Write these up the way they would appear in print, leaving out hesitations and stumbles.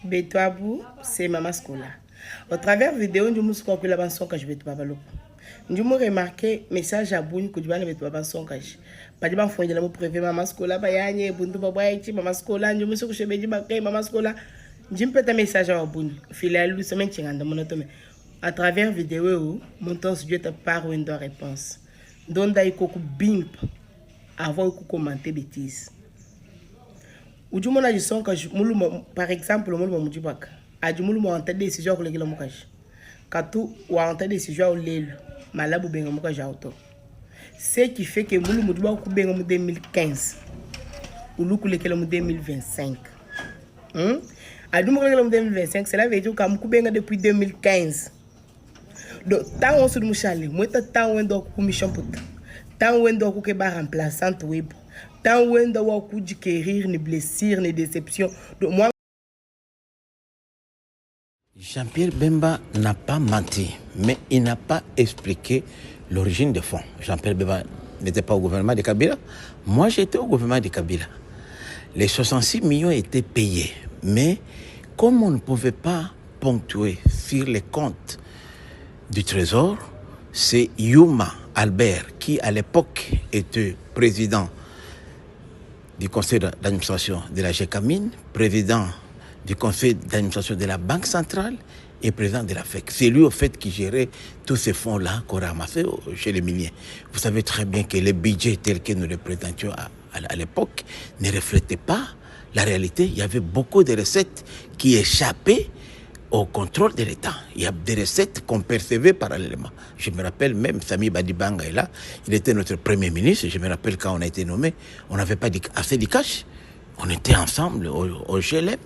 Betwabu, c'est Mama Scola. Au travers vidéo, nous avons vu la chanson que je vais te parler. Nous avons remarqué message à Boune que tu vas mettre la chanson que je pas de enfant de la prévu Mama Scola, bayanye, Buntu Babaïti, Mama Scola, nous me suis dit Mama Scola. J'ai un message à Boune. Filiale, nous sommes dans mon automne. À travers vidéo, mon temps Dieu te parle une réponse. Donc, d'ailleurs, bimp avant de commenter bêtises. Ou du moins, je par exemple, le monde du bac. A du monde en tête décision que les gens mokage. Quand ou en tête décision au lèl, malabou ben mokage auto. Ce qui fait que moulou moudoua ou ben en 2015 ou lou les en 2025. A du monde en 2025, cela veut dire que ben depuis 2015. Donc, tant on se mouchale, moi tant on doit commission pour tant on doit que ba remplaçante web. Tant on doit que guérir ni blessure ni déception. Donc moi Jean-Pierre Bemba n'a pas menti, mais il n'a pas expliqué l'origine des fonds. Jean-Pierre Bemba n'était pas au gouvernement de Kabila. Moi, j'étais au gouvernement de Kabila. Les 66 millions étaient payés, mais comme on ne pouvait pas ponctuer sur les comptes du Trésor, c'est Yuma Albert, qui à l'époque était président du conseil d'administration de la GECAMINE, président du conseil d'administration de la Banque centrale et président de la FEC. C'est lui, au fait, qui gérait tous ces fonds-là qu'on ramassait chez les miniers. Vous savez très bien que les budgets tels que nous les présentions à l'époque ne reflétaient pas la réalité. Il y avait beaucoup de recettes qui échappaient au contrôle de l'État. Il y a des recettes qu'on percevait parallèlement. Je me rappelle même, Sami Badibanga est là, il était notre premier ministre. Je me rappelle quand on a été nommé, on n'avait pas assez de cash. On était ensemble au GLM.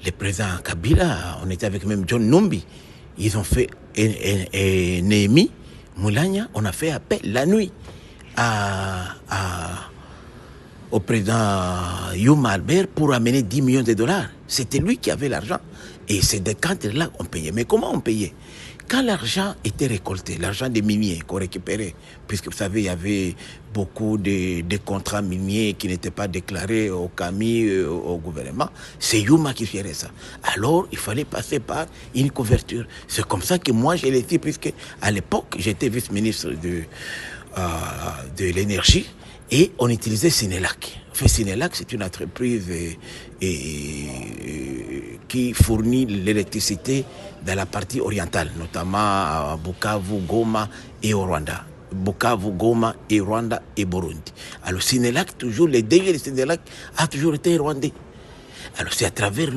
Le président Kabila, on était avec même John Numbi. Ils ont fait Néhémie Moulania, on a fait appel la nuit au président Yuma Albert pour amener 10 millions de dollars. C'était lui qui avait l'argent. Et c'est des cadres-là qu'on payait. Mais comment on payait? Quand l'argent était récolté, l'argent des miniers qu'on récupérait, puisque vous savez, il y avait beaucoup de contrats miniers qui n'étaient pas déclarés au CAMI, au gouvernement, c'est Yuma qui gérait ça. Alors, il fallait passer par une couverture. C'est comme ça que moi, je l'ai fait, puisque à l'époque, j'étais vice-ministre de l'énergie, et on utilisait Sinelac. En fait, Sinelac, c'est une entreprise qui fournit l'électricité dans la partie orientale, notamment à Bukavu, Goma et au Rwanda. Bukavu, Goma et Rwanda et Burundi. Alors Sinelac, toujours, les DG de Sinelac a toujours été rwandais. Alors c'est à travers